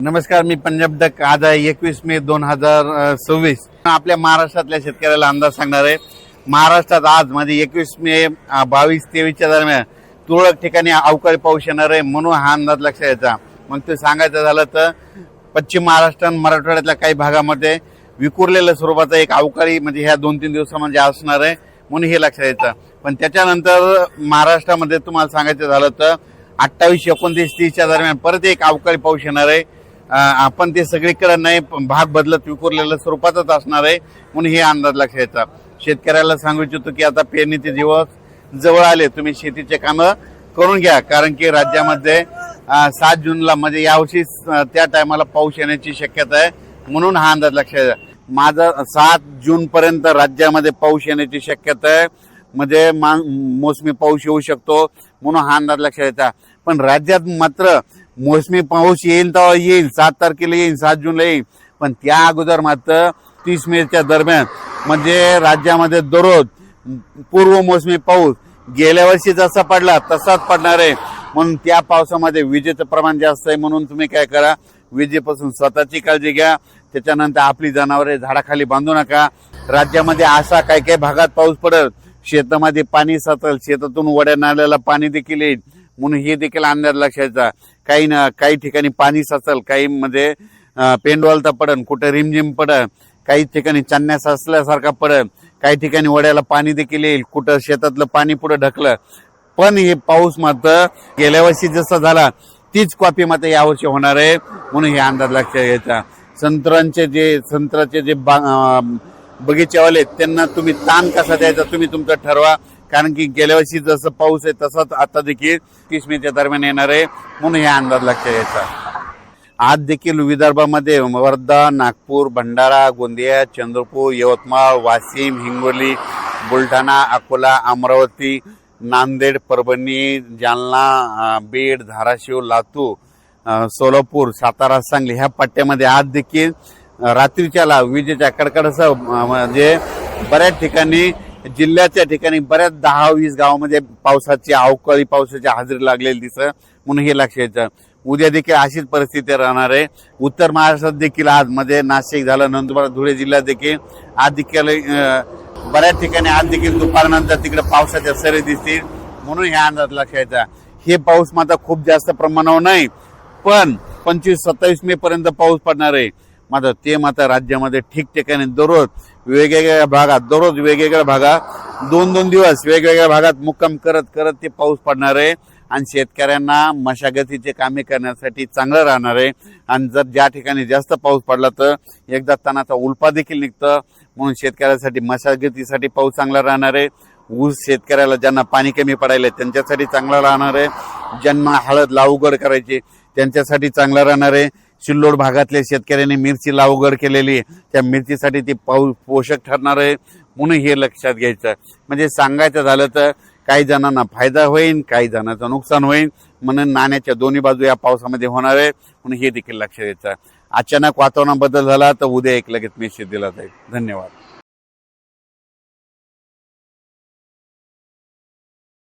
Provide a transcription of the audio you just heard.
नमस्कार, मी पंजाब डक. आज आहे 21 मे 2026. आपल्या महाराष्ट्रातल्या शेतकऱ्याला अंदाज सांगणार आहे. महाराष्ट्रात आज म्हणजे 21 मे 22-23 दरम्यान तुरळक ठिकाणी अवकाळी पाऊस येणार आहे, म्हणून हा अंदाज लक्षात यायचा. मग ते सांगायचं झालं तर पश्चिम महाराष्ट्र आणि मराठवाड्यातल्या काही भागामध्ये विखुरलेल्या स्वरूपाचा एक अवकाळी म्हणजे ह्या 2-3 दिवसामध्ये असणार आहे, म्हणून हे लक्षात यायचं. पण त्याच्यानंतर महाराष्ट्रामध्ये तुम्हाला सांगायचं झालं तर 28, 29, 30च्या दरम्यान परत एक अवकाळी पाऊस येणार आहे. आपण ते सगळीकडे नाही, भाग बदलत विखुरलेल्या स्वरूपातच असणार आहे, म्हणून हे अंदाज लक्षात यायचा. शेतकऱ्याला सांगू इच्छितो की आता पेरणीचे दिवस जवळ आले, तुम्ही शेतीचे कामं करून घ्या, कारण की राज्यामध्ये 7 जूनला म्हणजे यावर्षी त्या टायमाला पाऊस येण्याची शक्यता आहे, म्हणून हा अंदाज लक्षात यायचा. माझा 7 जून पर्यंत राज्यामध्ये पाऊस येण्याची शक्यता आहे, म्हणजे मोसमी पाऊस येऊ शकतो, म्हणून हा अंदाज लक्षात यायचा. पण राज्यात मात्र मोसमी पाऊस येईल तेव्हा येईल, 7 तारखेला येईल, 7 जूनला येईल, पण त्या अगोदर मात्र 30 मेच्या दरम्यान म्हणजे राज्यामध्ये दररोज पूर्व मोसमी पाऊस गेल्या वर्षी जसा पडला तसाच पडणार आहे. म्हणून त्या पावसामध्ये विजेचं प्रमाण जास्त आहे, म्हणून तुम्ही काय करा, विजेपासून स्वतःची काळजी घ्या. त्याच्यानंतर आपली जनावरे झाडाखाली बांधू नका. राज्यामध्ये असा काही काही भागात पाऊस पडेल, शेतामध्ये पाणी साचेल, शेतातून वड्या नाल्याला पाणी देखील येईल, म्हणून हे देखील अंदाज लक्षायचा. काही ठिकाणी पाणी साचेल, काही मध्ये पेंडवालता पडेल, कुठे रिमझिम पडेल, काही ठिकाणी चांदण्या साचल्यासारखा पडेल, काही ठिकाणी वड्याला पाणी देखील येईल, कुठं शेतातलं पाणी पुढे ढकलं. पण हे पाऊस मात्र गेल्या वर्षी जसा झाला तीच कॉपी मात्र यावर्षी होणार आहे, म्हणून हे अंदाज लक्षात घ्यायचा. संत्र्याचे जे बगीचेवाले त्यांना तुम्ही ताण कसा द्यायचा तुम्ही तुमचं ठरवा, कारण की गेल्या वर्षी जसं पाऊस आहे तसाच आता देखील 30 मेच्या दरम्यान येणार आहे, म्हणून हे अंदाज लक्षात घ्यायचा. आज देखील विदर्भामध्ये वर्धा, नागपूर, भंडारा, गोंदिया, चंद्रपूर, यवतमाळ, वाशिम, हिंगोली, बुलढाणा, अकोला, अमरावती, नांदेड, परभणी, जालना, बीड, धाराशिव, लातूर, सोलापूर, सातारा, सांगली ह्या पट्ट्यामध्ये आज देखील रात्रीच्याला विजेच्या कडकडासह म्हणजे बऱ्याच ठिकाणी जिल्ह्याच्या ठिकाणी बऱ्याच 10-20 गावामध्ये अवकाळी पावसाची हजेरी लागलेली दिसत, म्हणून हे लक्षात यायचं. उद्या देखील अशीच परिस्थिती राहणार आहे. उत्तर महाराष्ट्रात देखील आज म्हणजे नाशिक झालं, नंदुरबार, धुळे जिल्ह्यात देखील आज देखील बऱ्याच ठिकाणी आज देखील दुपारनंतर तिकडे पावसाच्या सरी दिसतील, म्हणून हे अंदाज लक्षात यायचा. हे पाऊस मात्र खूप जास्त प्रमाणावर नाही, पण 25-27 मे पर्यंत पाऊस पडणार आहे. मात्र ते मात्र राज्यामध्ये ठिकठिकाणी दररोज वेगवेगळ्या भागात 2-2 दिवस वेगवेगळ्या भागात मुक्काम करत ते पाऊस पडणार आहे, आणि शेतकऱ्यांना मशागतीचे कामे करण्यासाठी चांगलं राहणार आहे. आणि जर ज्या ठिकाणी जास्त पाऊस पडला तर एकदा तणाचा उल्पा देखील निघतं, म्हणून शेतकऱ्यासाठी मशागतीसाठी पाऊस चांगला राहणार आहे. ऊस शेतकऱ्याला ज्यांना पाणी कमी पडायला त्यांच्यासाठी चांगला राहणार आहे. ज्यांना हळद लागवड करायची त्यांच्यासाठी चांगला राहणार आहे. सिल्लोड भागातल्या शेतकऱ्यांनी मिरची लागवड केलेली, त्या मिरचीसाठी ती पाऊस पोषक ठरणार आहे, म्हणून हे लक्षात घ्यायचं. म्हणजे सांगायचं झालं तर काही जणांना फायदा होईल, काही जणांचं नुकसान होईल, म्हणून नाण्याच्या दोन्ही बाजू या पावसामध्ये होणार आहे, म्हणून हे देखील लक्षात घ्यायचं. अचानक वातावरण बदल झाला तर उद्या एक लगेच मेसेज दिला जाईल. धन्यवाद.